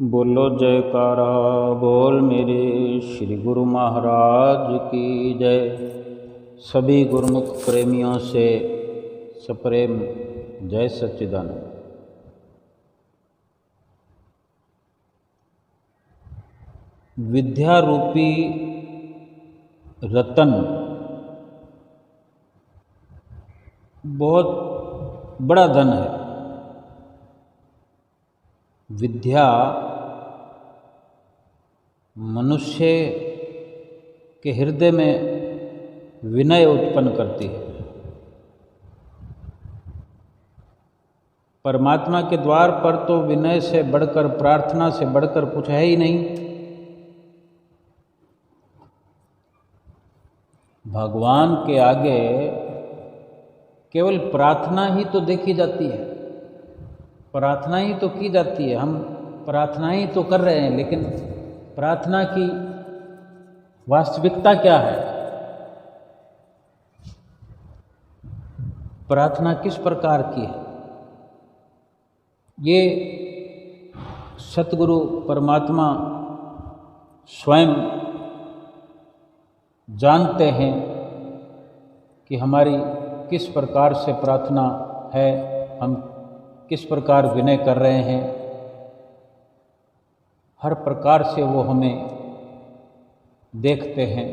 बोलो जयकारा बोल मेरे श्री गुरु महाराज की जय। सभी गुरुमुख प्रेमियों से सप्रेम जय सच्चिदानंद। विद्या रूपी रतन बहुत बड़ा धन है। विद्या मनुष्य के हृदय में विनय उत्पन्न करती है। परमात्मा के द्वार पर तो विनय से बढ़कर, प्रार्थना से बढ़कर कुछ है ही नहीं। भगवान के आगे केवल प्रार्थना ही तो देखी जाती है, प्रार्थना ही तो की जाती है। हम प्रार्थना ही तो कर रहे हैं, लेकिन प्रार्थना की वास्तविकता क्या है? प्रार्थना किस प्रकार की है? ये सतगुरु परमात्मा स्वयं जानते हैं कि हमारी किस प्रकार से प्रार्थना है, हम किस प्रकार विनय कर रहे हैं। हर प्रकार से वो हमें देखते हैं,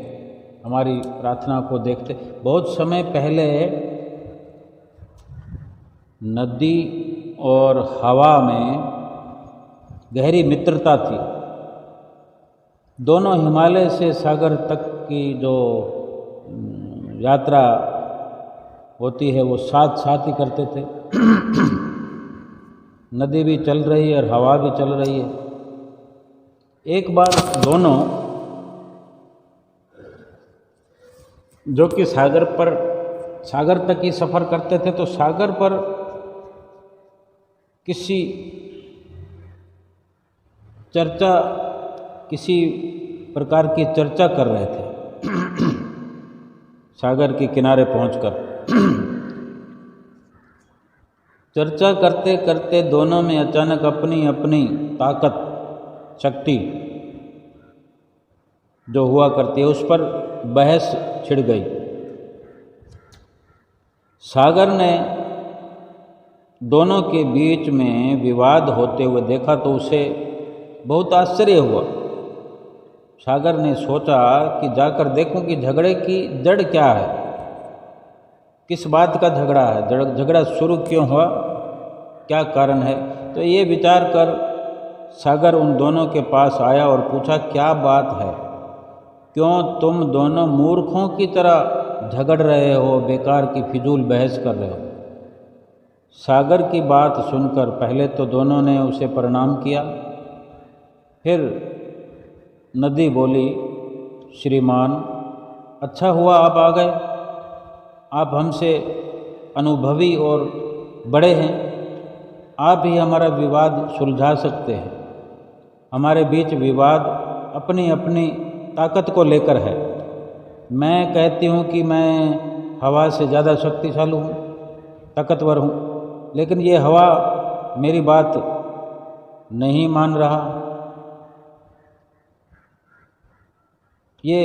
हमारी प्रार्थना को देखते। बहुत समय पहले नदी और हवा में गहरी मित्रता थी। दोनों हिमालय से सागर तक की जो यात्रा होती है वो साथ साथ ही करते थे। नदी भी चल रही है और हवा भी चल रही है। एक बार दोनों, जो कि सागर तक ही सफ़र करते थे, तो सागर पर किसी प्रकार की चर्चा कर रहे थे। सागर के किनारे पहुंचकर चर्चा करते करते दोनों में अचानक अपनी अपनी ताकत, शक्ति जो हुआ करती है, उस पर बहस छिड़ गई। सागर ने दोनों के बीच में विवाद होते हुए देखा तो उसे बहुत आश्चर्य हुआ। सागर ने सोचा कि जाकर देखूं कि झगड़े की जड़ क्या है, किस बात का झगड़ा है, झगड़ा शुरू क्यों हुआ, क्या कारण है। तो ये विचार कर सागर उन दोनों के पास आया और पूछा, क्या बात है, क्यों तुम दोनों मूर्खों की तरह झगड़ रहे हो, बेकार की फिजूल बहस कर रहे हो। सागर की बात सुनकर पहले तो दोनों ने उसे प्रणाम किया। फिर नदी बोली, श्रीमान, अच्छा हुआ आप आ गए। आप हमसे अनुभवी और बड़े हैं, आप ही हमारा विवाद सुलझा सकते हैं। हमारे बीच विवाद अपनी अपनी ताकत को लेकर है। मैं कहती हूँ कि मैं हवा से ज़्यादा शक्तिशाली हूँ, ताकतवर हूँ, लेकिन ये हवा मेरी बात नहीं मान रहा। ये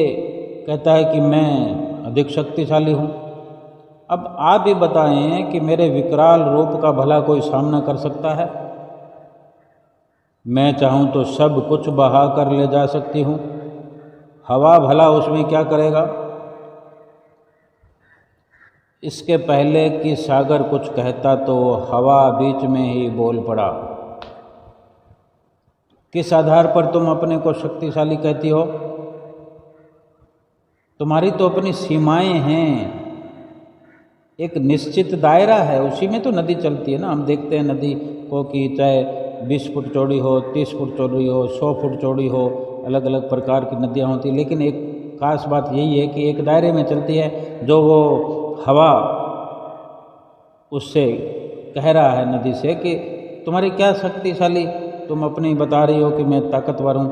कहता है कि मैं अधिक शक्तिशाली हूँ। अब आप ही बताएं कि मेरे विकराल रूप का भला कोई सामना कर सकता है? मैं चाहूँ तो सब कुछ बहा कर ले जा सकती हूँ, हवा भला उसमें क्या करेगा? इसके पहले कि सागर कुछ कहता तो हवा बीच में ही बोल पड़ा। किस आधार पर तुम अपने को शक्तिशाली कहती हो? तुम्हारी तो अपनी सीमाएं हैं, एक निश्चित दायरा है, उसी में तो नदी चलती है ना। हम देखते हैं नदी को कि चाहे 20 फुट चौड़ी हो, 30 फुट चौड़ी हो, 100 फुट चौड़ी हो, अलग अलग प्रकार की नदियाँ होती हैं, लेकिन एक खास बात यही है कि एक दायरे में चलती है। जो वो हवा उससे कह रहा है नदी से कि तुम्हारी क्या शक्तिशाली, तुम अपनी बता रही हो कि मैं ताकतवर हूँ,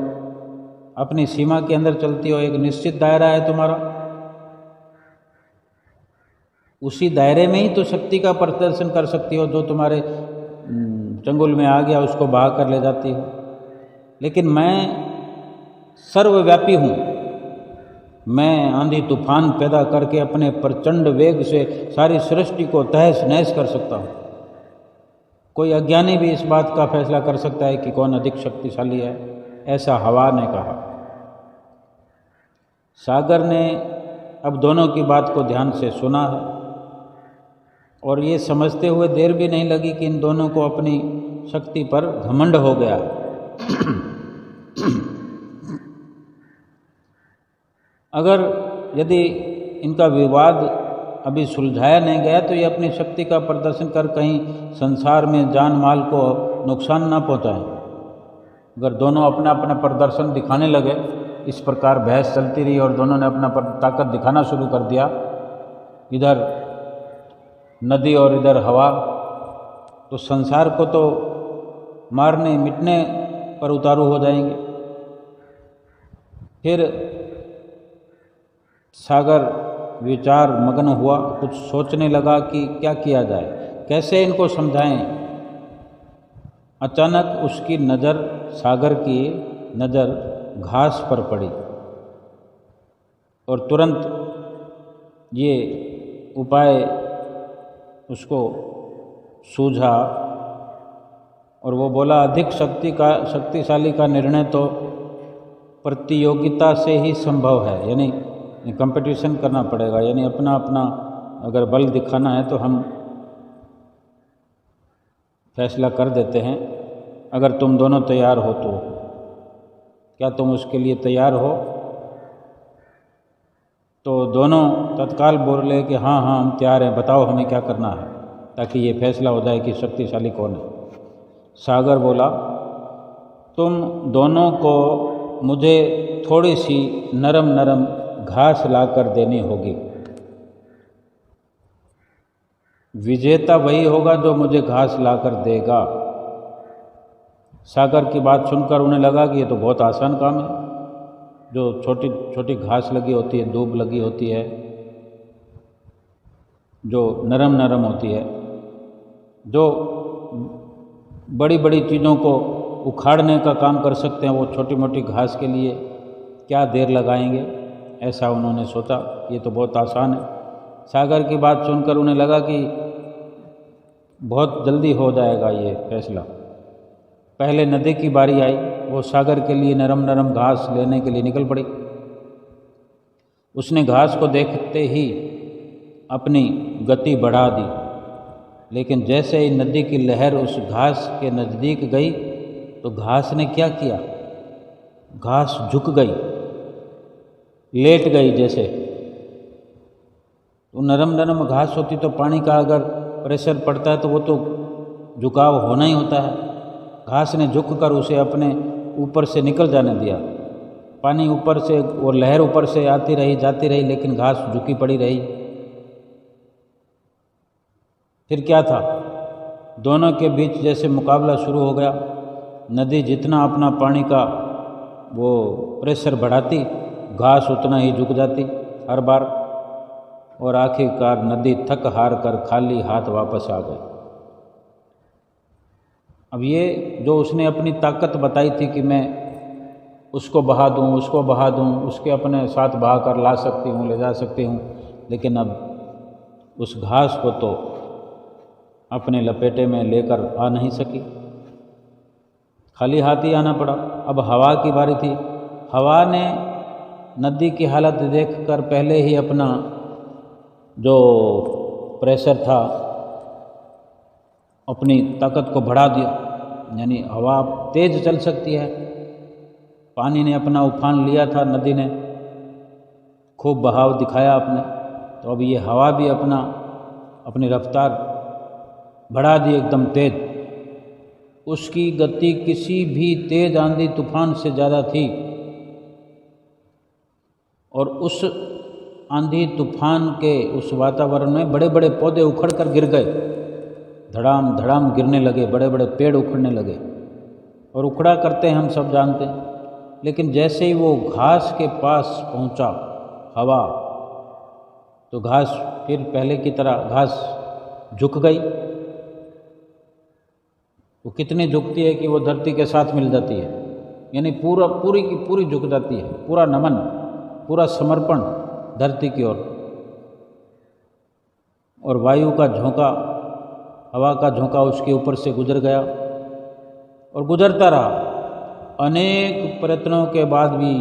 अपनी सीमा के अंदर चलती हो, एक निश्चित दायरा है तुम्हारा, उसी दायरे में ही तो शक्ति का प्रदर्शन कर सकती हो। जो तुम्हारे चंगुल में आ गया उसको बहा कर ले जाती हो। लेकिन मैं सर्वव्यापी हूँ। मैं आंधी तूफान पैदा करके अपने प्रचंड वेग से सारी सृष्टि को तहस नहस कर सकता हूँ। कोई अज्ञानी भी इस बात का फैसला कर सकता है कि कौन अधिक शक्तिशाली है, ऐसा हवा ने कहा। सागर ने अब दोनों की बात को ध्यान से सुना है और ये समझते हुए देर भी नहीं लगी कि इन दोनों को अपनी शक्ति पर घमंड हो गया। अगर यदि इनका विवाद अभी सुलझाया नहीं गया तो ये अपनी शक्ति का प्रदर्शन कर कहीं संसार में जान माल को नुकसान ना पहुंचाएं। अगर दोनों अपना अपना प्रदर्शन दिखाने लगे, इस प्रकार बहस चलती रही और दोनों ने अपना ताकत दिखाना शुरू कर दिया, इधर नदी और इधर हवा, तो संसार को तो मारने मिटने पर उतारू हो जाएंगे। फिर सागर विचार मग्न हुआ, कुछ सोचने लगा कि क्या किया जाए, कैसे इनको समझाएं। अचानक उसकी नज़र, सागर की नज़र घास पर पड़ी और तुरंत ये उपाय उसको सूझा और वो बोला, अधिक शक्तिशाली का निर्णय तो प्रतियोगिता से ही संभव है, यानी कंपटीशन करना पड़ेगा, यानी अपना अपना अगर बल दिखाना है तो हम फैसला कर देते हैं। अगर तुम दोनों तैयार हो तो क्या तुम उसके लिए तैयार हो? तो दोनों तत्काल बोले कि हाँ हाँ हम तैयार हैं, बताओ हमें क्या करना है ताकि ये फैसला हो जाए कि शक्तिशाली कौन है। सागर बोला, तुम दोनों को मुझे थोड़ी सी नरम नरम घास लाकर देनी होगी। विजेता वही होगा जो मुझे घास लाकर देगा। सागर की बात सुनकर उन्हें लगा कि ये तो बहुत आसान काम है। जो छोटी छोटी घास लगी होती है, दूब लगी होती है, जो नरम नरम होती है, जो बड़ी बड़ी चीज़ों को उखाड़ने का काम कर सकते हैं, वो छोटी मोटी घास के लिए क्या देर लगाएंगे, ऐसा उन्होंने सोचा। ये तो बहुत आसान है। सागर की बात सुनकर उन्हें लगा कि बहुत जल्दी हो जाएगा ये फैसला। पहले नदी की बारी आई, वो सागर के लिए नरम नरम घास लेने के लिए निकल पड़ी। उसने घास को देखते ही अपनी गति बढ़ा दी, लेकिन जैसे ही नदी की लहर उस घास के नज़दीक गई तो घास ने क्या किया, घास झुक गई, लेट गई। जैसे तो नरम नरम घास होती तो पानी का अगर प्रेशर पड़ता है तो वो तो झुकाव होना ही होता है। घास ने झुककर उसे अपने ऊपर से निकल जाने दिया। पानी ऊपर से और लहर ऊपर से आती रही जाती रही, लेकिन घास झुकी पड़ी रही। फिर क्या था, दोनों के बीच जैसे मुकाबला शुरू हो गया। नदी जितना अपना पानी का वो प्रेशर बढ़ाती, घास उतना ही झुक जाती हर बार, और आखिरकार नदी थक हार कर खाली हाथ वापस आ गई। अब ये जो उसने अपनी ताकत बताई थी कि मैं उसको बहा दूँ, उसको बहा दूँ, उसके अपने साथ बहा कर ला सकती हूँ, ले जा सकती हूँ, लेकिन अब उस घास को तो अपने लपेटे में लेकर आ नहीं सकी, खाली हाथ ही आना पड़ा। अब हवा की बारी थी। हवा ने नदी की हालत देखकर पहले ही अपना जो प्रेशर था, अपनी ताकत को बढ़ा दिया, यानी हवा तेज चल सकती है। पानी ने अपना उफान लिया था, नदी ने खूब बहाव दिखाया अपने, तो अब ये हवा भी अपनी रफ्तार बढ़ा दी एकदम तेज। उसकी गति किसी भी तेज आंधी तूफान से ज़्यादा थी, और उस आंधी तूफान के उस वातावरण में बड़े बड़े पौधे उखड़ कर गिर गए, धड़ाम धड़ाम गिरने लगे, बड़े बड़े पेड़ उखड़ने लगे। और उखड़ा करते हैं हम सब जानते हैं, लेकिन जैसे ही वो घास के पास पहुंचा हवा, तो घास फिर पहले की तरह घास झुक गई। वो कितनी झुकती है कि वो धरती के साथ मिल जाती है, यानी पूरी की पूरी झुक जाती है, पूरा नमन, पूरा समर्पण धरती की ओर। और वायु का झोंका, हवा का झोंका उसके ऊपर से गुजर गया और गुजरता रहा। अनेक प्रयत्नों के बाद भी,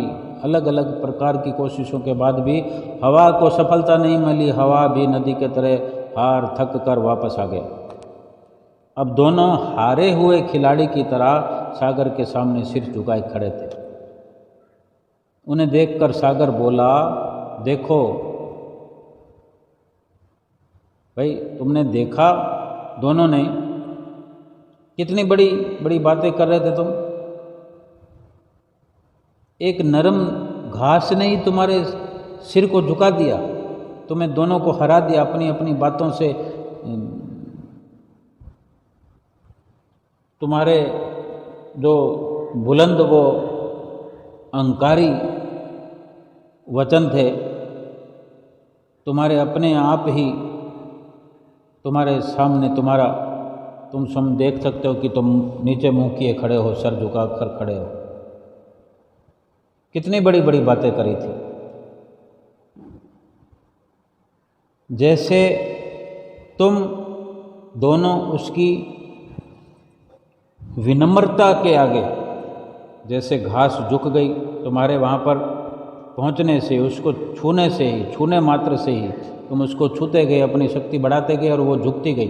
अलग अलग प्रकार की कोशिशों के बाद भी हवा को सफलता नहीं मिली। हवा भी नदी के तरह हार थक कर वापस आ गया। अब दोनों हारे हुए खिलाड़ी की तरह सागर के सामने सिर झुकाए खड़े थे। उन्हें देखकर सागर बोला, देखो भाई, तुमने देखा दोनों ने कितनी बड़ी बड़ी बातें कर रहे थे तुम। एक नरम घास ने ही तुम्हारे सिर को झुका दिया, तुम्हें दोनों को हरा दिया अपनी अपनी बातों से। तुम्हारे जो बुलंद वो अहंकारी वचन थे, तुम्हारे अपने आप ही तुम्हारे सामने तुम सब देख सकते हो कि तुम नीचे मुंह किए खड़े हो, सर झुका कर खड़े हो। कितनी बड़ी बड़ी बातें करी थी। जैसे तुम दोनों उसकी विनम्रता के आगे, जैसे घास झुक गई तुम्हारे वहाँ पर पहुँचने से, उसको छूने से ही, छूने मात्र से ही तुम उसको छूते गए, अपनी शक्ति बढ़ाते गए और वो झुकती गई,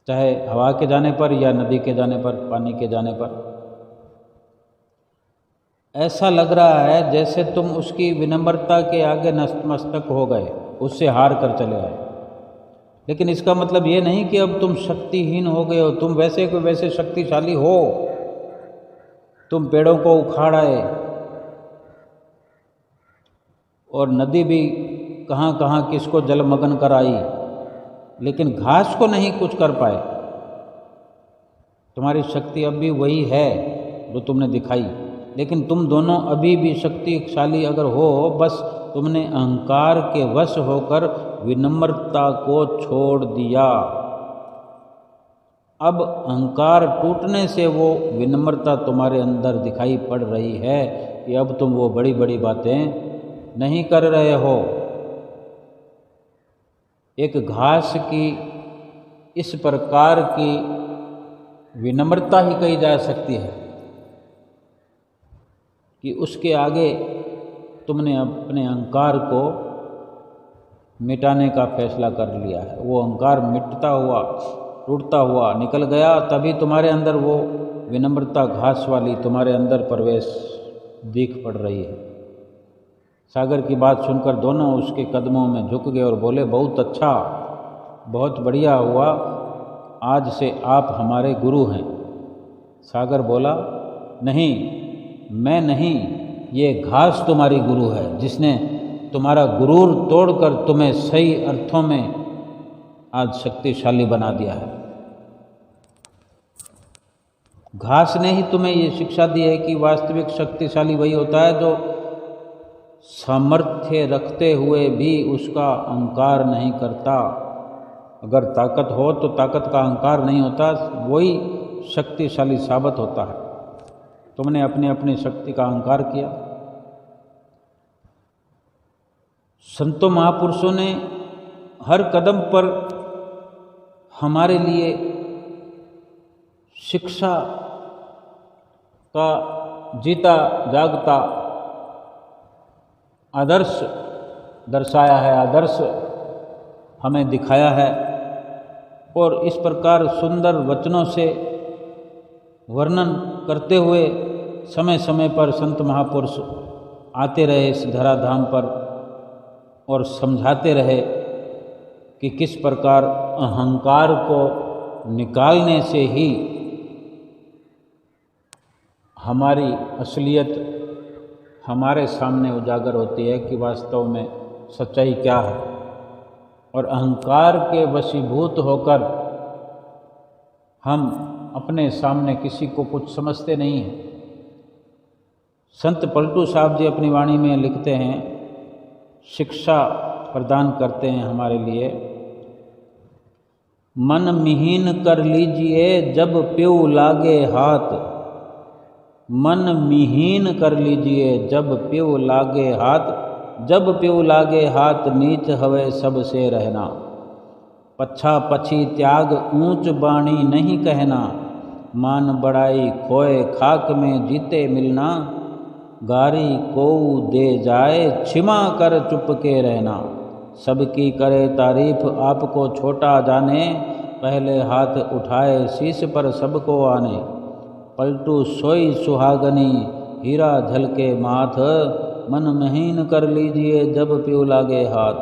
चाहे हवा के जाने पर या नदी के जाने पर, पानी के जाने पर। ऐसा लग रहा है जैसे तुम उसकी विनम्रता के आगे नतमस्तक हो गए, उससे हार कर चले आए। लेकिन इसका मतलब ये नहीं कि अब तुम शक्तिहीन हो गए हो। तुम वैसे को वैसे शक्तिशाली हो। तुम पेड़ों को उखाड़ आए और नदी भी कहाँ कहाँ किसको जलमग्न कराई, लेकिन घास को नहीं कुछ कर पाए। तुम्हारी शक्ति अब भी वही है जो तुमने दिखाई, लेकिन तुम दोनों अभी भी शक्तिशाली अगर हो, बस तुमने अहंकार के वश होकर विनम्रता को छोड़ दिया। अब अहंकार टूटने से वो विनम्रता तुम्हारे अंदर दिखाई पड़ रही है कि अब तुम वो बड़ी बड़ी बातें नहीं कर रहे हो। एक घास की इस प्रकार की विनम्रता ही कही जा सकती है कि उसके आगे तुमने अपने अहंकार को मिटाने का फैसला कर लिया है। वो अहंकार मिटता हुआ, टूटता हुआ निकल गया, तभी तुम्हारे अंदर वो विनम्रता घास वाली तुम्हारे अंदर प्रवेश दिख पड़ रही है। सागर की बात सुनकर दोनों उसके कदमों में झुक गए और बोले, बहुत अच्छा, बहुत बढ़िया हुआ, आज से आप हमारे गुरु हैं। सागर बोला, नहीं, मैं नहीं, ये घास तुम्हारी गुरु है, जिसने तुम्हारा गुरूर तोड़कर तुम्हें सही अर्थों में आज शक्तिशाली बना दिया है। घास ने ही तुम्हें ये शिक्षा दी है कि वास्तविक शक्तिशाली वही होता है जो सामर्थ्य रखते हुए भी उसका अहंकार नहीं करता। अगर ताकत हो तो ताकत का अहंकार नहीं होता, वही शक्तिशाली साबित होता है। तुमने अपनी अपनी शक्ति का अहंकार किया। संतों महापुरुषों ने हर कदम पर हमारे लिए शिक्षा का जीता जागता आदर्श दर्शाया है, आदर्श हमें दिखाया है। और इस प्रकार सुंदर वचनों से वर्णन करते हुए समय समय पर संत महापुरुष आते रहे इस धराधाम पर और समझाते रहे कि किस प्रकार अहंकार को निकालने से ही हमारी असलियत हमारे सामने उजागर होती है कि वास्तव में सच्चाई क्या है। और अहंकार के वशीभूत होकर हम अपने सामने किसी को कुछ समझते नहीं हैं। संत पलटू साहब जी अपनी वाणी में लिखते हैं, शिक्षा प्रदान करते हैं हमारे लिए, मन मिहीन कर लीजिए जब प्यू लागे हाथ, मन मिहीन कर लीजिए जब प्यू लागे हाथ, जब प्यू लागे हाथ नीच हवे सबसे रहना। पच्छा पछी त्याग ऊंच बाणी नहीं कहना, मान बड़ाई खोए खाक में जीते मिलना। गारी को दे जाए क्षमा कर चुप के रहना, सबकी करे तारीफ आपको छोटा जाने। पहले हाथ उठाए शीश पर सबको आने, पलटू सोई सुहागनी हीरा झलके माथ। मन महीन कर लीजिए जब प्यू लागे हाथ।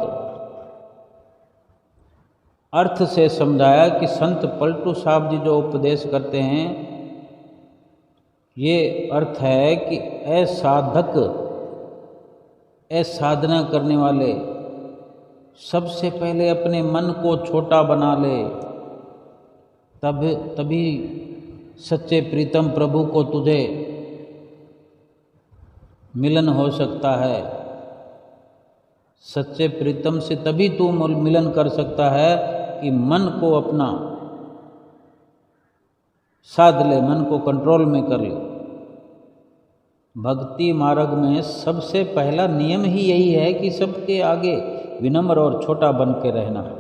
अर्थ से समझाया कि संत पलटू साहब जी जो उपदेश करते हैं, ये अर्थ है कि ऐ साधक, ऐ साधना करने वाले, सबसे पहले अपने मन को छोटा बना ले, तभी सच्चे प्रीतम प्रभु को तुझे मिलन हो सकता है। सच्चे प्रीतम से तभी तू मिलन कर सकता है कि मन को अपना साध ले, मन को कंट्रोल में कर ले। भक्ति मार्ग में सबसे पहला नियम ही यही है कि सबके आगे विनम्र और छोटा बन के रहना है।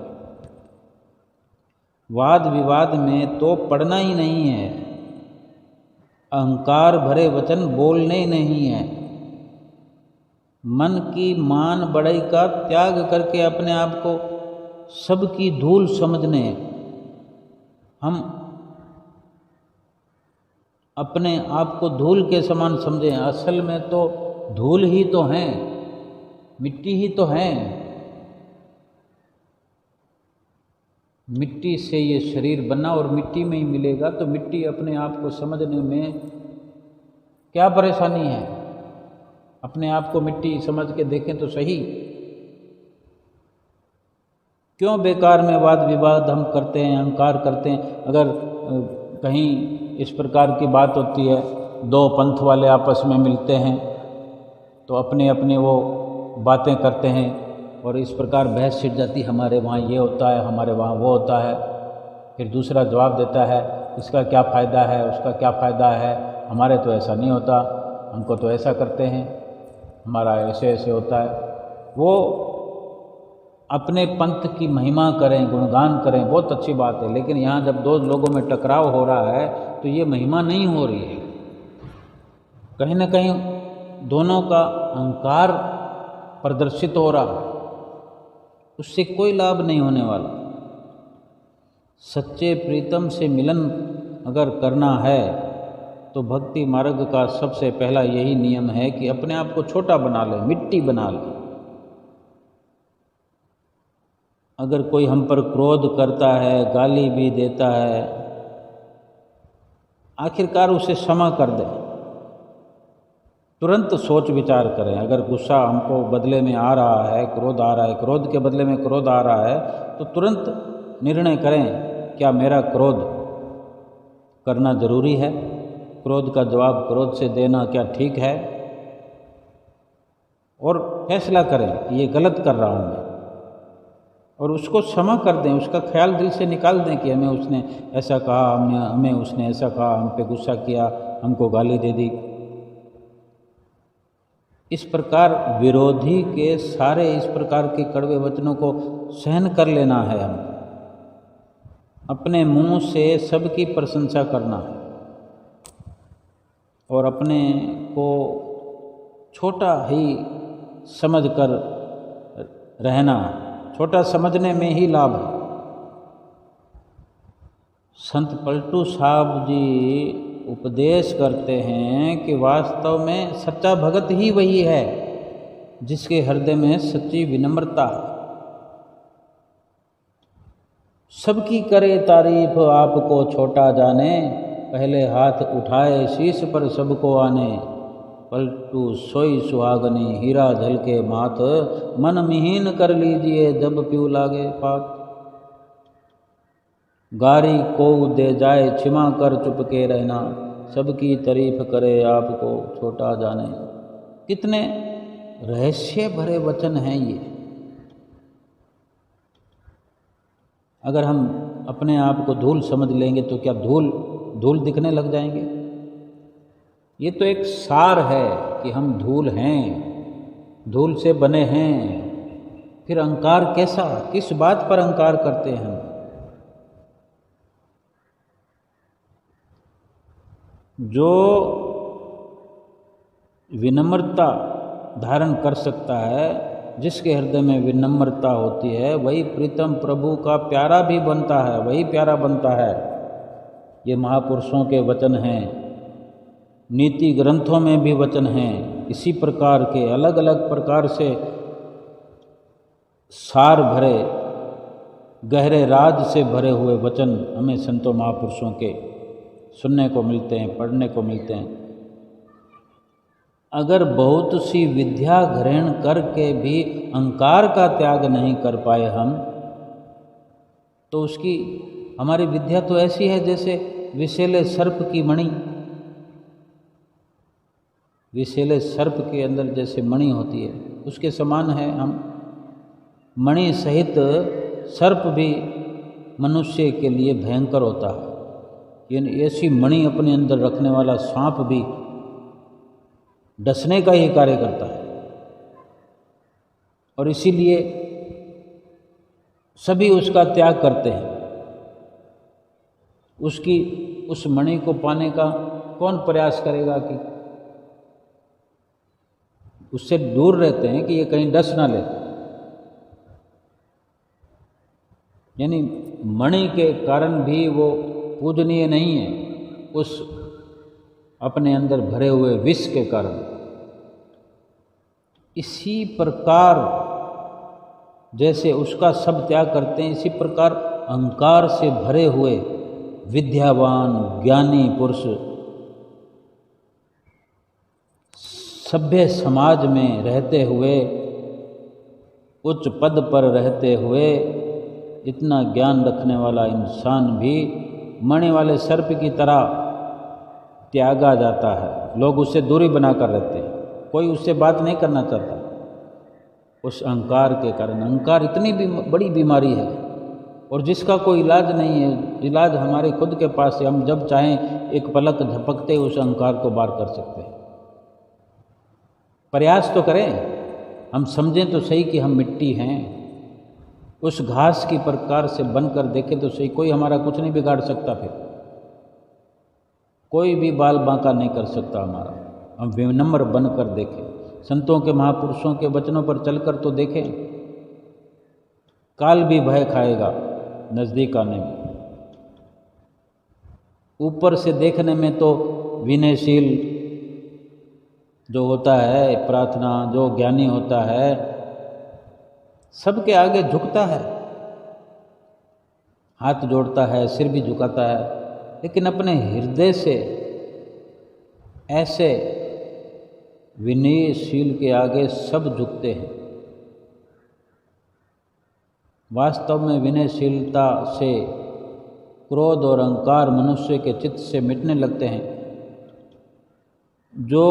वाद विवाद में तो पढ़ना ही नहीं है, अहंकार भरे वचन बोलने नहीं है। मन की मान बड़ाई का त्याग करके अपने आप को सबकी धूल समझने, हम अपने आप को धूल के समान समझें। असल में तो धूल ही तो हैं, मिट्टी ही तो हैं। मिट्टी से ये शरीर बना और मिट्टी में ही मिलेगा, तो मिट्टी अपने आप को समझने में क्या परेशानी है? अपने आप को मिट्टी समझ के देखें तो सही। क्यों बेकार में वाद विवाद हम करते हैं, अहंकार करते हैं? अगर कहीं इस प्रकार की बात होती है, दो पंथ वाले आपस में मिलते हैं तो अपने अपने वो बातें करते हैं और इस प्रकार बहस छिड़ जाती, हमारे वहाँ ये होता है, हमारे वहाँ वो होता है। फिर दूसरा जवाब देता है, इसका क्या फ़ायदा है, उसका क्या फ़ायदा है, हमारे तो ऐसा नहीं होता, हमको तो ऐसा करते हैं, हमारा ऐसे ऐसे होता है। वो अपने पंथ की महिमा करें, गुणगान करें, बहुत अच्छी बात है, लेकिन यहाँ जब दो लोगों में टकराव हो रहा है तो ये महिमा नहीं हो रही है। कहीं ना कहीं दोनों का अहंकार प्रदर्शित हो रहा है, उससे कोई लाभ नहीं होने वाला। सच्चे प्रीतम से मिलन अगर करना है तो भक्ति मार्ग का सबसे पहला यही नियम है कि अपने आप को छोटा बना ले, मिट्टी बना ले। अगर कोई हम पर क्रोध करता है, गाली भी देता है, आखिरकार उसे क्षमा कर दें। तुरंत सोच विचार करें। अगर गुस्सा हमको बदले में आ रहा है, क्रोध आ रहा है, क्रोध के बदले में क्रोध आ रहा है, तो तुरंत निर्णय करें, क्या मेरा क्रोध करना जरूरी है? क्रोध का जवाब क्रोध से देना क्या ठीक है? और फैसला करें कि ये गलत कर रहा हूँ मैं, और उसको क्षमा कर दें। उसका ख्याल दिल से निकाल दें कि हमें उसने ऐसा कहा, हमें उसने ऐसा कहा, हम पे गुस्सा किया, हमको गाली दे दी। इस प्रकार विरोधी के सारे इस प्रकार के कड़वे वचनों को सहन कर लेना है। हम अपने मुंह से सबकी प्रशंसा करना है और अपने को छोटा ही समझकर रहना है। छोटा समझने में ही लाभ है। संत पलटू साहब जी उपदेश करते हैं कि वास्तव में सच्चा भगत ही वही है जिसके हृदय में सच्ची विनम्रता है। सबकी करे तारीफ आपको छोटा जाने, पहले हाथ उठाए शीश पर सबको आने। पलटू सोई सुहागनी हीरा झलके माथ, मन मिहीन कर लीजिए जब प्यू लागे पात। गारी को दे जाए क्षमा कर चुपके रहना, सबकी तारीफ करे आपको छोटा जाने। कितने रहस्य भरे वचन हैं ये। अगर हम अपने आप को धूल समझ लेंगे तो क्या धूल धूल दिखने लग जाएंगे? ये तो एक सार है कि हम धूल हैं, धूल से बने हैं। फिर अहंकार कैसा, किस बात पर अहंकार करते हैं हम? जो विनम्रता धारण कर सकता है, जिसके हृदय में विनम्रता होती है, वही प्रीतम प्रभु का प्यारा भी बनता है, वही प्यारा बनता है। ये महापुरुषों के वचन हैं, नीति ग्रंथों में भी वचन हैं। इसी प्रकार के अलग अलग प्रकार से सार भरे, गहरे राज से भरे हुए वचन हमें संतों महापुरुषों के सुनने को मिलते हैं, पढ़ने को मिलते हैं। अगर बहुत सी विद्या ग्रहण करके भी अहंकार का त्याग नहीं कर पाए हम, तो उसकी हमारी विद्या तो ऐसी है जैसे विषैले सर्प की मणि। विषैले सर्प के अंदर जैसे मणि होती है, उसके समान है हम। मणि सहित सर्प भी मनुष्य के लिए भयंकर होता है। यानी ऐसी मणि अपने अंदर रखने वाला सांप भी डसने का ही कार्य करता है। और इसीलिए सभी उसका त्याग करते हैं। उस मणि को पाने का कौन प्रयास करेगा कि उससे दूर रहते हैं कि ये कहीं डस ना ले। यानी मणि के कारण भी वो पूजनीय नहीं है, उस अपने अंदर भरे हुए विष के कारण। इसी प्रकार जैसे उसका सब त्याग करते हैं, इसी प्रकार अहंकार से भरे हुए विद्यावान ज्ञानी पुरुष सभ्य समाज में रहते हुए, उच्च पद पर रहते हुए, इतना ज्ञान रखने वाला इंसान भी मणि वाले सर्प की तरह त्यागा जाता है। लोग उससे दूरी बनाकर रहते हैं, कोई उससे बात नहीं करना चाहता उस अहंकार के कारण। अहंकार इतनी भी बड़ी बीमारी है और जिसका कोई इलाज नहीं है। इलाज हमारे खुद के पास है। हम जब चाहें एक पलक झपकते उस अहंकार को बाहर कर सकते हैं। प्रयास तो करें, हम समझें तो सही कि हम मिट्टी हैं। उस घास की प्रकार से बनकर देखें तो सही, कोई हमारा कुछ नहीं बिगाड़ सकता। फिर कोई भी बाल बांका नहीं कर सकता हमारा। हम विनम्र बनकर देखें, संतों के महापुरुषों के वचनों पर चलकर तो देखें। काल भी भय खाएगा नज़दीक आने में। ऊपर से देखने में तो विनयशील जो होता है, प्रार्थना जो ज्ञानी होता है, सबके आगे झुकता है, हाथ जोड़ता है, सिर भी झुकाता है, लेकिन अपने हृदय से ऐसे विनयशील के आगे सब झुकते हैं। वास्तव में विनयशीलता से क्रोध और अहंकार मनुष्य के चित्त से मिटने लगते हैं। जो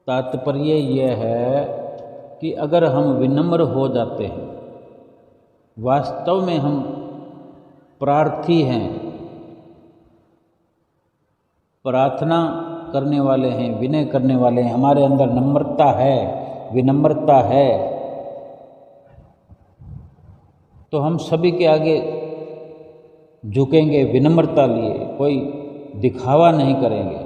तात्पर्य यह है कि अगर हम विनम्र हो जाते हैं, वास्तव में हम प्रार्थी हैं, प्रार्थना करने वाले हैं, विनय करने वाले हैं, हमारे अंदर नम्रता है, विनम्रता है, तो हम सभी के आगे झुकेंगे विनम्रता लिए, कोई दिखावा नहीं करेंगे।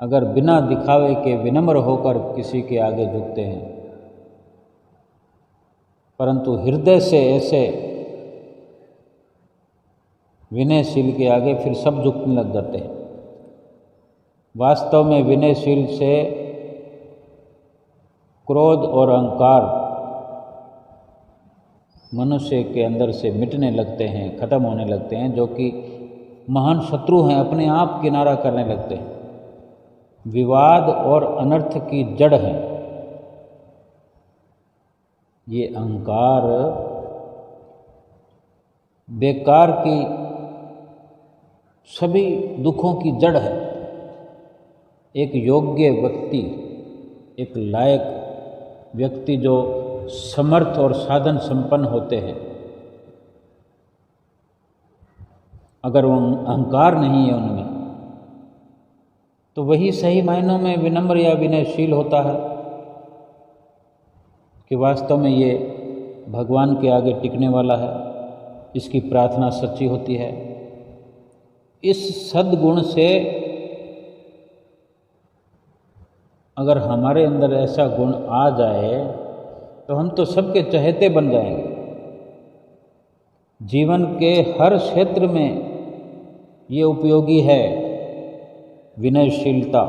अगर बिना दिखावे के विनम्र होकर किसी के आगे झुकते हैं, परंतु हृदय से ऐसे विनयशील के आगे फिर सब झुकने लग जाते हैं। वास्तव में विनयशील से क्रोध और अहंकार मनुष्य के अंदर से मिटने लगते हैं, खत्म होने लगते हैं, जो कि महान शत्रु हैं, अपने आप किनारा करने लगते हैं, विवाद और अनर्थ की जड़ है। ये अहंकार बेकार की सभी दुखों की जड़ है। एक योग्य व्यक्ति, एक लायक व्यक्ति जो समर्थ और साधन संपन्न होते हैं, अगर वो अहंकार नहीं है उनमें, तो वही सही मायनों में विनम्र या विनयशील होता है कि वास्तव में ये भगवान के आगे टिकने वाला है, इसकी प्रार्थना सच्ची होती है। इस सद्गुण से अगर हमारे अंदर ऐसा गुण आ जाए तो हम तो सबके चहेते बन जाएंगे। जीवन के हर क्षेत्र में ये उपयोगी है। विनयशीलता,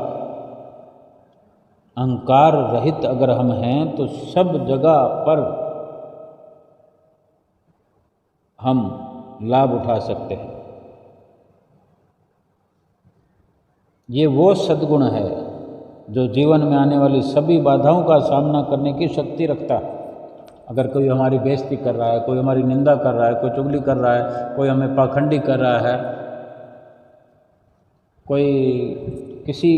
अहंकार रहित अगर हम हैं तो सब जगह पर हम लाभ उठा सकते हैं। ये वो सद्गुण है जो जीवन में आने वाली सभी बाधाओं का सामना करने की शक्ति रखता है। अगर कोई हमारी बेइज्जती कर रहा है, कोई हमारी निंदा कर रहा है, कोई चुगली कर रहा है, कोई हमें पाखंडी कर रहा है, कोई किसी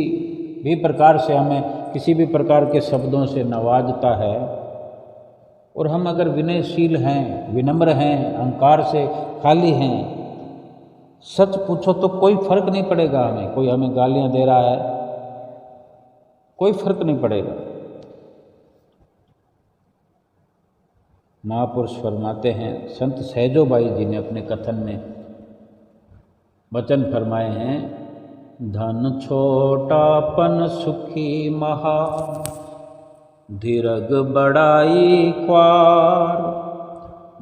भी प्रकार से हमें किसी भी प्रकार के शब्दों से नवाजता है, और हम अगर विनयशील हैं, विनम्र हैं, अहंकार से खाली हैं, सच पूछो तो कोई फर्क नहीं पड़ेगा हमें। कोई हमें गालियां दे रहा है, कोई फर्क नहीं पड़ेगा। महापुरुष फरमाते हैं, संत सहजोबाई जी ने अपने कथन में वचन फरमाए हैं, धन छोटापन सुखी महा, धीरज बड़ाई ख्वार।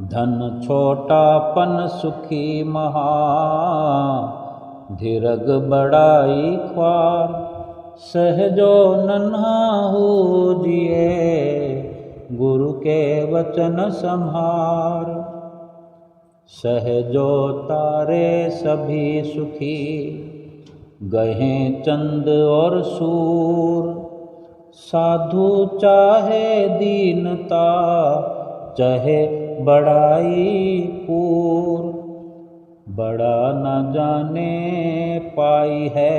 धन छोटापन सुखी महा, धीरज बड़ाई ख्वार। सहजो नन्हा हो जिए, गुरु के वचन संहार। सहजो तारे सभी सुखी, गहे चंद और सूर। साधु चाहे दीनता, चाहे बड़ाई पूर। बड़ा न जाने पाई है,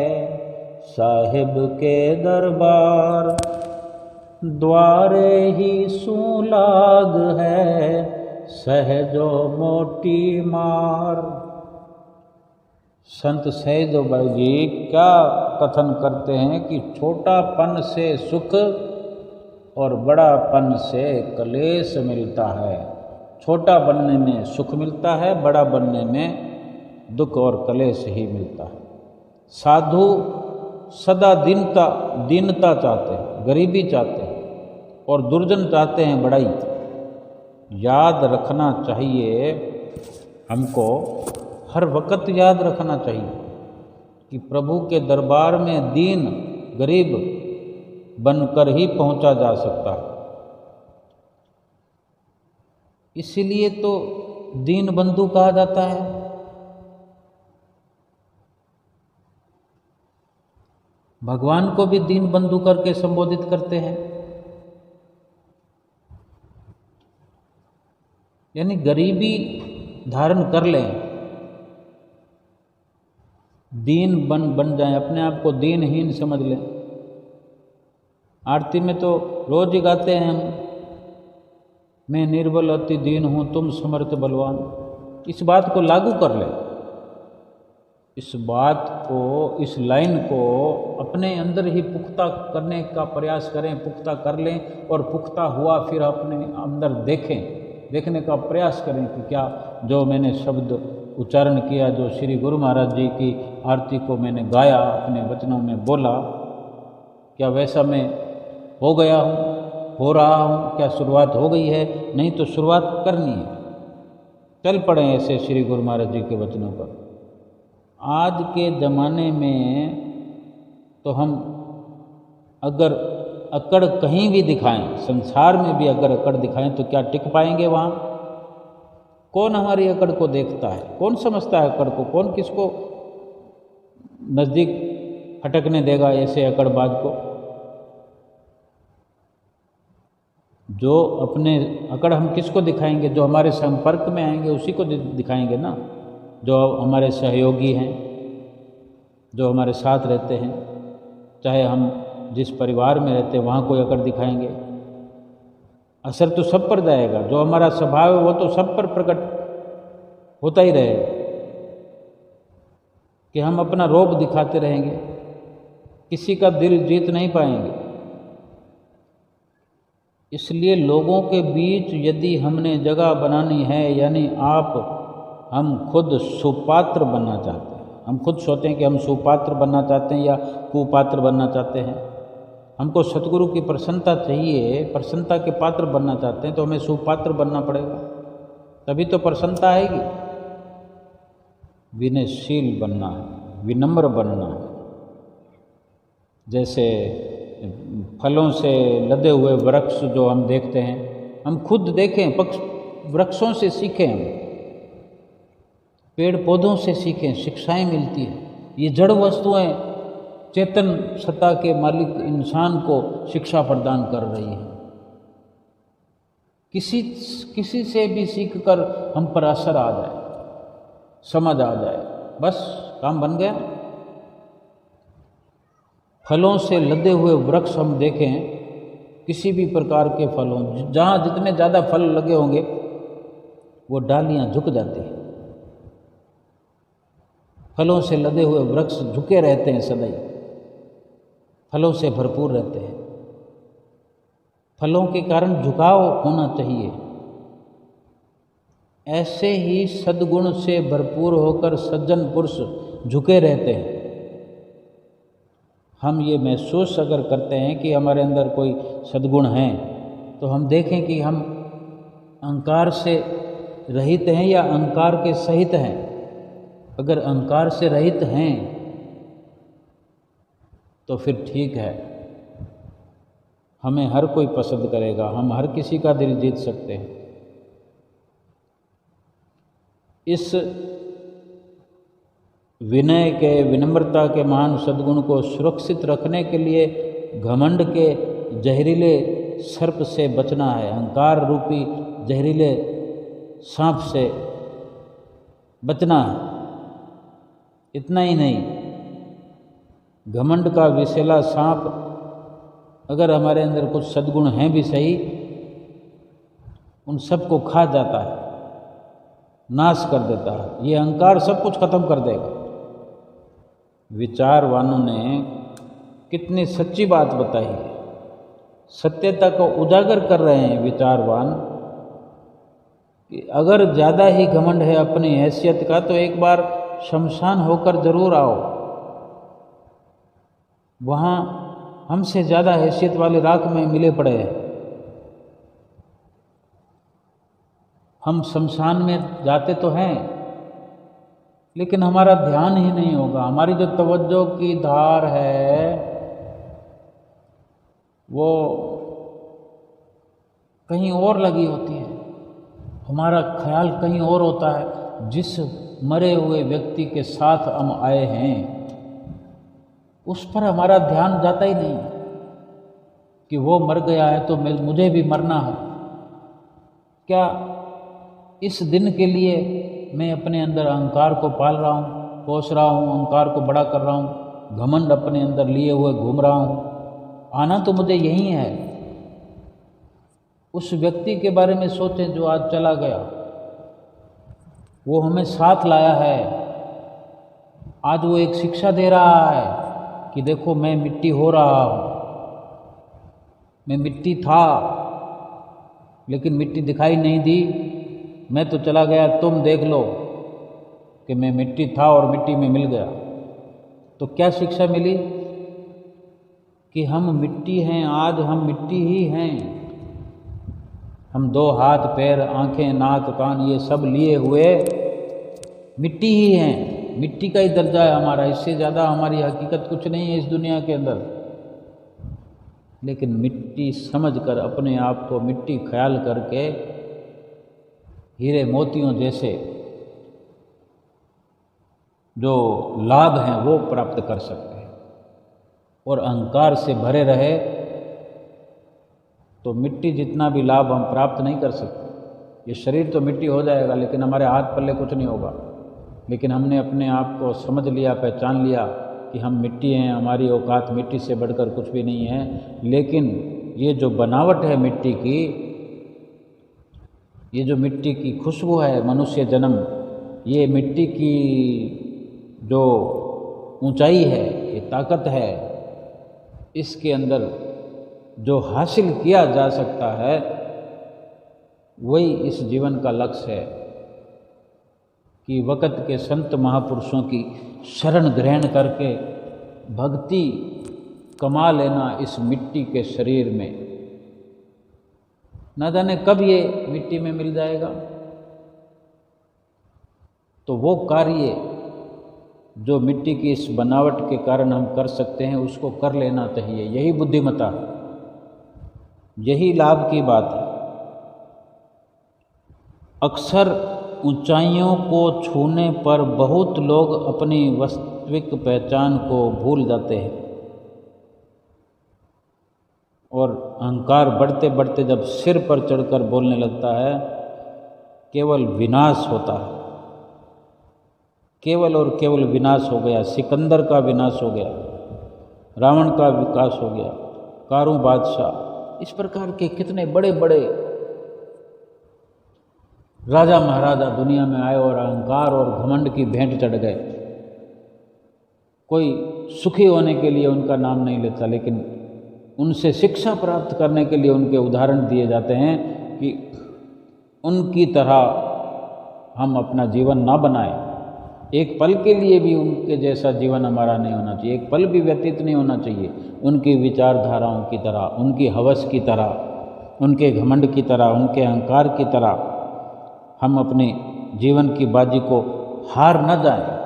साहिब के दरबार। द्वारे ही सुलाग है, सहजो मोटी मार। संत सहजोबाई जी क्या कथन करते हैं कि छोटापन से सुख और बड़ापन से कलेश मिलता है। छोटा बनने में सुख मिलता है, बड़ा बनने में दुख और कलेश ही मिलता है। साधु सदा दीनता चाहते हैं, गरीबी चाहते हैं, और दुर्जन चाहते हैं बड़ाई। याद रखना चाहिए, हमको हर वक्त याद रखना चाहिए कि प्रभु के दरबार में दीन गरीब बनकर ही पहुंचा जा सकता है। इसीलिए तो दीन बंधु कहा जाता है। भगवान को भी दीन बंधु करके संबोधित करते हैं। यानी गरीबी धारण कर लें, दीन बन जाएं, अपने आप को दीनहीन समझ लें। आरती में तो रोज ही गाते हैं हम, मैं निर्बल अति दीन हूँ तुम समर्थ बलवान। इस बात को लागू कर लें, इस बात को, इस लाइन को अपने अंदर ही पुख्ता करने का प्रयास करें, पुख्ता कर लें, और पुख्ता हुआ फिर अपने अंदर देखने का प्रयास करें कि क्या जो मैंने शब्द उच्चारण किया, जो श्री गुरु महाराज जी की आरती को मैंने गाया, अपने वचनों में बोला, क्या वैसा मैं हो गया हूँ, हो रहा हूँ? क्या शुरुआत हो गई है? नहीं तो शुरुआत करनी है। चल पड़े ऐसे श्री गुरु महाराज जी के वचनों पर। आज के ज़माने में तो हम अगर अकड़ कहीं भी दिखाएं, संसार में भी अगर अकड़ दिखाएं तो क्या टिक पाएंगे वहाँ? कौन हमारी अकड़ को देखता है? कौन समझता है अकड़ को? कौन किसको नज़दीक हटकने देगा ऐसे अकड़बाज को? जो अपने अकड़ हम किसको दिखाएंगे? जो हमारे संपर्क में आएंगे उसी को दिखाएंगे ना। जो हमारे सहयोगी हैं, जो हमारे साथ रहते हैं, चाहे हम जिस परिवार में रहते हैं वहाँ कोई अकड़ दिखाएंगे, असर तो सब पर जाएगा। जो हमारा स्वभाव है वो तो सब पर प्रकट होता ही रहेगा कि हम अपना रोब दिखाते रहेंगे। किसी का दिल जीत नहीं पाएंगे। इसलिए लोगों के बीच यदि हमने जगह बनानी है, यानी हम खुद सुपात्र बनना चाहते हैं, हम खुद सोचते हैं कि हम सुपात्र बनना चाहते हैं या कुपात्र बनना चाहते हैं, हमको सतगुरु की प्रसन्नता चाहिए, प्रसन्नता के पात्र बनना चाहते हैं, तो हमें सुपात्र बनना पड़ेगा, तभी तो प्रसन्नता आएगी। विनयशील बनना है, विनम्र बनना है। जैसे फलों से लदे हुए वृक्ष जो हम देखते हैं, हम खुद देखें, वृक्षों से सीखें, हम पेड़ पौधों से सीखें, शिक्षाएं मिलती हैं। ये जड़ वस्तुएं चेतन सत्ता के मालिक इंसान को शिक्षा प्रदान कर रही हैं। किसी से भी सीखकर हम पर असर आ जाए, समझ आ जाए, बस काम बन गया। फलों से लदे हुए वृक्ष हम देखें, किसी भी प्रकार के फलों, जहाँ जितने ज़्यादा फल लगे होंगे वो डालियाँ झुक जाती हैं। फलों से लदे हुए वृक्ष झुके रहते हैं, सदैव फलों से भरपूर रहते हैं। फलों के कारण झुकाव होना चाहिए। ऐसे ही सद्गुण से भरपूर होकर सज्जन पुरुष झुके रहते हैं। हम ये महसूस अगर करते हैं कि हमारे अंदर कोई सद्गुण है, तो हम देखें कि हम अहंकार से रहित हैं या अहंकार के सहित हैं। अगर अहंकार से रहित हैं तो फिर ठीक है, हमें हर कोई पसंद करेगा, हम हर किसी का दिल जीत सकते हैं। इस विनय के, विनम्रता के महान सद्गुण को सुरक्षित रखने के लिए घमंड के जहरीले सर्प से बचना है, अहंकार रूपी जहरीले सांप से बचना है। इतना ही नहीं, घमंड का विषैला सांप अगर हमारे अंदर कुछ सद्गुण हैं भी सही, उन सबको खा जाता है, नाश कर देता है। ये अहंकार सब कुछ खत्म कर देगा। विचारवानों ने कितनी सच्ची बात बताई है, सत्यता को उजागर कर रहे हैं विचारवान कि अगर ज़्यादा ही घमंड है अपनी हैसियत का, तो एक बार शमशान होकर जरूर आओ। वहाँ हमसे ज़्यादा हैसियत वाले राख में मिले पड़े हैं। हम शमशान में जाते तो हैं, लेकिन हमारा ध्यान ही नहीं होगा। हमारी जो तवज्जो की धार है वो कहीं और लगी होती है, हमारा ख्याल कहीं और होता है। जिस मरे हुए व्यक्ति के साथ हम आए हैं उस पर हमारा ध्यान जाता ही नहीं कि वो मर गया है तो मुझे भी मरना है। क्या इस दिन के लिए मैं अपने अंदर अहंकार को पाल रहा हूँ, पोस रहा हूँ, अहंकार को बड़ा कर रहा हूँ, घमंड अपने अंदर लिए हुए घूम रहा हूँ? आना तो मुझे यही है। उस व्यक्ति के बारे में सोचें जो आज चला गया, वो हमें साथ लाया है। आज वो एक शिक्षा दे रहा है कि देखो मैं मिट्टी हो रहा हूँ, मैं मिट्टी था लेकिन मिट्टी दिखाई नहीं दी, मैं तो चला गया, तुम देख लो कि मैं मिट्टी था और मिट्टी में मिल गया। तो क्या शिक्षा मिली कि हम मिट्टी हैं, आज हम मिट्टी ही हैं। हम 2 हाथ पैर आंखें नाक कान ये सब लिए हुए मिट्टी ही हैं, मिट्टी का ही दर्जा है हमारा। इससे ज़्यादा हमारी हकीकत कुछ नहीं है इस दुनिया के अंदर। लेकिन मिट्टी समझकर, अपने आप को मिट्टी ख्याल करके हीरे मोतियों जैसे जो लाभ हैं वो प्राप्त कर सकते हैं। और अहंकार से भरे रहे तो मिट्टी जितना भी लाभ हम प्राप्त नहीं कर सकते। ये शरीर तो मिट्टी हो जाएगा लेकिन हमारे हाथ पल्ले कुछ नहीं होगा। लेकिन हमने अपने आप को समझ लिया, पहचान लिया कि हम मिट्टी हैं, हमारी औकात मिट्टी से बढ़कर कुछ भी नहीं है। लेकिन ये जो बनावट है मिट्टी की, ये जो मिट्टी की खुशबू है, मनुष्य जन्म, ये मिट्टी की जो ऊंचाई है, ये ताकत है, इसके अंदर जो हासिल किया जा सकता है वही इस जीवन का लक्ष्य है कि वक़्त के संत महापुरुषों की शरण ग्रहण करके भक्ति कमा लेना इस मिट्टी के शरीर में। न जाने कब ये मिट्टी में मिल जाएगा। तो वो कार्य जो मिट्टी की इस बनावट के कारण हम कर सकते हैं उसको कर लेना चाहिए। यही बुद्धिमत्ता, यही लाभ की बात है। अक्सर ऊंचाइयों को छूने पर बहुत लोग अपनी वास्तविक पहचान को भूल जाते हैं और अहंकार बढ़ते बढ़ते जब सिर पर चढ़कर बोलने लगता है केवल विनाश होता है। केवल और केवल विनाश हो गया। सिकंदर का विनाश हो गया, रावण का विकास हो गया, कारू बादशाह, इस प्रकार के कितने बड़े बड़े राजा महाराजा दुनिया में आए और अहंकार और घमंड की भेंट चढ़ गए। कोई सुखी होने के लिए उनका नाम नहीं लेता, लेकिन उनसे शिक्षा प्राप्त करने के लिए उनके उदाहरण दिए जाते हैं कि उनकी तरह हम अपना जीवन ना बनाएं। एक पल के लिए भी उनके जैसा जीवन हमारा नहीं होना चाहिए। एक पल भी व्यतीत नहीं होना चाहिए उनकी विचारधाराओं की तरह, उनकी हवस की तरह, उनके घमंड की तरह, उनके अहंकार की तरह हम अपने जीवन की बाजी को हार न जाएं।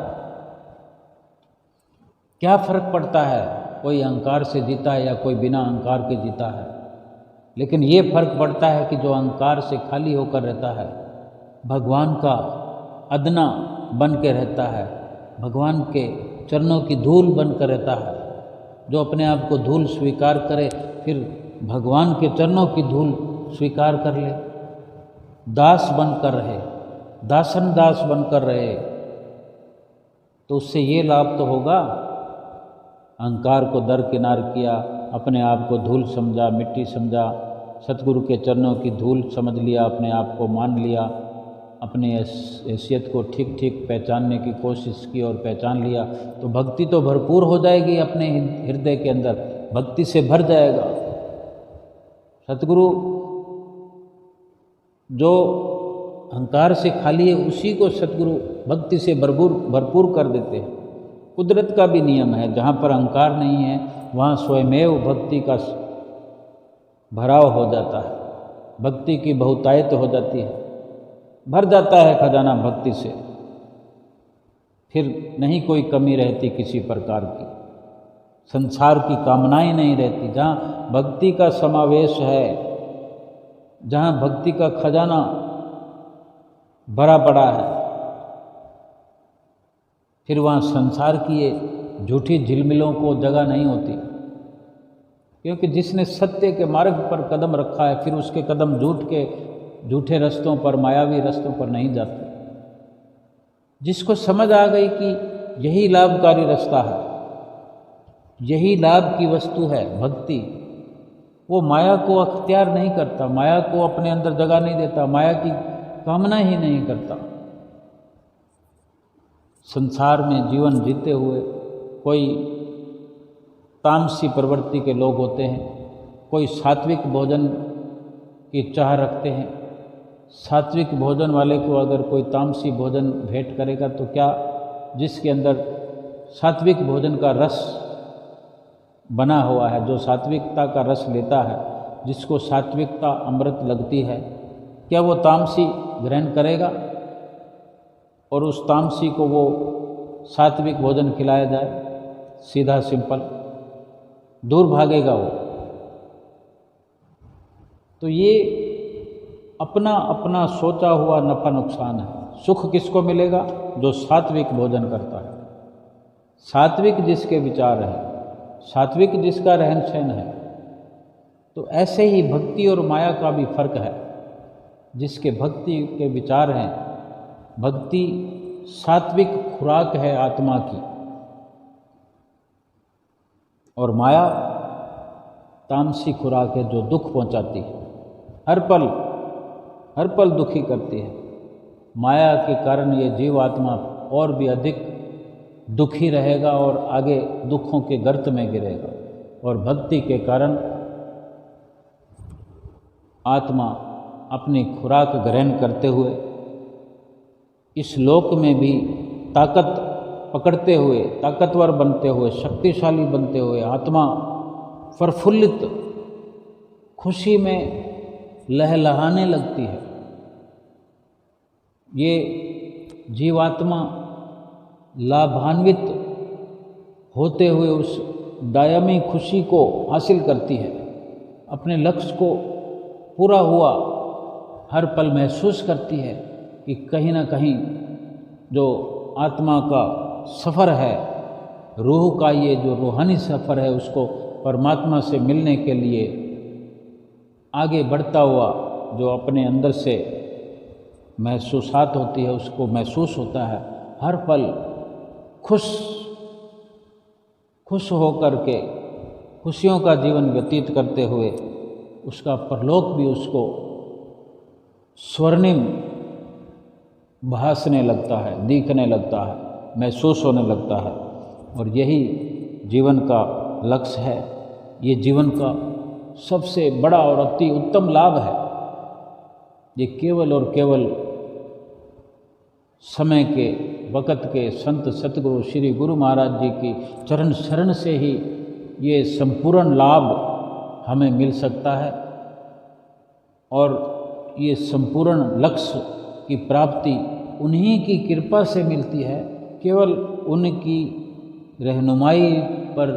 क्या फर्क पड़ता है कोई अहंकार से जीता है या कोई बिना अहंकार के जीता है, लेकिन ये फर्क पड़ता है कि जो अहंकार से खाली होकर रहता है, भगवान का अदना बन के रहता है, भगवान के चरणों की धूल बन कर रहता है, जो अपने आप को धूल स्वीकार करे फिर भगवान के चरणों की धूल स्वीकार कर ले, दास बनकर रहे, दासन दास बनकर रहे, तो उससे ये लाभ तो होगा। अहंकार को दरकिनार किया, अपने आप को धूल समझा, मिट्टी समझा, सतगुरु के चरणों की धूल समझ लिया, अपने आप को मान लिया, अपनी हैसियत को ठीक ठीक पहचानने की कोशिश की और पहचान लिया, तो भक्ति तो भरपूर हो जाएगी। अपने हृदय के अंदर भक्ति से भर जाएगा। सतगुरु जो अहंकार से खाली है उसी को सतगुरु भक्ति से भरपूर कर देते हैं। कुदरत का भी नियम है, जहाँ पर अहंकार नहीं है वहाँ स्वयमेव भक्ति का भराव हो जाता है, भक्ति की बहुतायत हो जाती है, भर जाता है खजाना भक्ति से, फिर नहीं कोई कमी रहती किसी प्रकार की, संसार की कामनाएं नहीं रहती। जहाँ भक्ति का समावेश है, जहाँ भक्ति का खजाना भरा पड़ा है, फिर वहाँ संसार की ये झूठी झिलमिलों को जगह नहीं होती, क्योंकि जिसने सत्य के मार्ग पर कदम रखा है फिर उसके कदम झूठे रास्तों पर, मायावी रास्तों पर नहीं जाते। जिसको समझ आ गई कि यही लाभकारी रास्ता है, यही लाभ की वस्तु है भक्ति, वो माया को अख्तियार नहीं करता, माया को अपने अंदर जगह नहीं देता, माया की कामना ही नहीं करता। संसार में जीवन जीते हुए कोई तामसी प्रवृत्ति के लोग होते हैं, कोई सात्विक भोजन की चाह रखते हैं। सात्विक भोजन वाले को अगर कोई तामसी भोजन भेंट करेगा तो क्या, जिसके अंदर सात्विक भोजन का रस बना हुआ है, जो सात्विकता का रस लेता है, जिसको सात्विकता अमृत लगती है, क्या वो तामसी ग्रहण करेगा? और उस तामसी को वो सात्विक भोजन खिलाया जाए, सीधा सिंपल, दूर भागेगा वो। तो ये अपना अपना सोचा हुआ नफा नुकसान है। सुख किसको मिलेगा? जो सात्विक भोजन करता है, सात्विक जिसके विचार है, सात्विक जिसका रहन सहन है। तो ऐसे ही भक्ति और माया का भी फर्क है। जिसके भक्ति के विचार हैं, भक्ति सात्विक खुराक है आत्मा की, और माया तामसी खुराक है जो दुख पहुंचाती है, हर पल दुखी करती है। माया के कारण ये जीव आत्मा और भी अधिक दुखी रहेगा और आगे दुखों के गर्त में गिरेगा। और भक्ति के कारण आत्मा अपनी खुराक ग्रहण करते हुए इस लोक में भी ताकत पकड़ते हुए, ताकतवर बनते हुए, शक्तिशाली बनते हुए आत्मा प्रफुल्लित खुशी में लहलहाने लगती है। ये जीवात्मा लाभान्वित होते हुए उस दायमी खुशी को हासिल करती है, अपने लक्ष्य को पूरा हुआ हर पल महसूस करती है कि कहीं ना कहीं जो आत्मा का सफ़र है, रूह का ये जो रूहानी सफ़र है, उसको परमात्मा से मिलने के लिए आगे बढ़ता हुआ जो अपने अंदर से महसूसात होती है, उसको महसूस होता है। हर पल खुश होकर के खुशियों का जीवन व्यतीत करते हुए उसका परलोक भी उसको स्वर्णिम भासने लगता है, दिखने लगता है, महसूस होने लगता है। और यही जीवन का लक्ष्य है। ये जीवन का सबसे बड़ा और अति उत्तम लाभ है। ये केवल और केवल समय के वक़्त के संत सतगुरु श्री गुरु महाराज जी की चरण शरण से ही ये संपूर्ण लाभ हमें मिल सकता है और ये संपूर्ण लक्ष्य की प्राप्ति उन्हीं की कृपा से मिलती है। केवल उनकी रहनुमाई पर,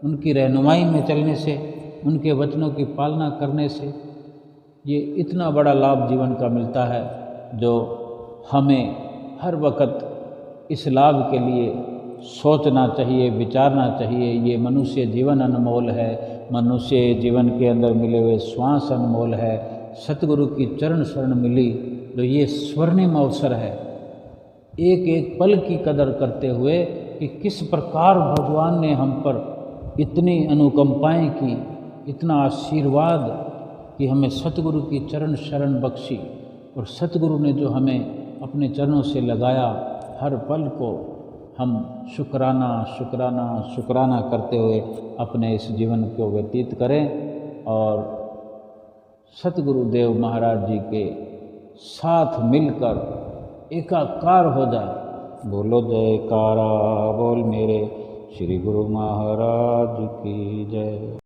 उनकी रहनुमाई में चलने से, उनके वचनों की पालना करने से ये इतना बड़ा लाभ जीवन का मिलता है, जो हमें हर वक्त इस लाभ के लिए सोचना चाहिए, विचारना चाहिए। ये मनुष्य जीवन अनमोल है, मनुष्य जीवन के अंदर मिले हुए श्वास अनमोल है। सतगुरु की चरण शरण मिली तो ये स्वर्णिम अवसर है। एक एक पल की कदर करते हुए कि किस प्रकार भगवान ने हम पर इतनी अनुकंपाएं की, इतना आशीर्वाद कि हमें सतगुरु की चरण शरण बख्शी, और सतगुरु ने जो हमें अपने चरणों से लगाया, हर पल को हम शुक्राना शुक्राना शुक्राना करते हुए अपने इस जीवन को व्यतीत करें और सतगुरुदेव महाराज जी के साथ मिलकर एकाकार हो जाए। बोलो जयकारा बोल मेरे श्री गुरु महाराज की जय।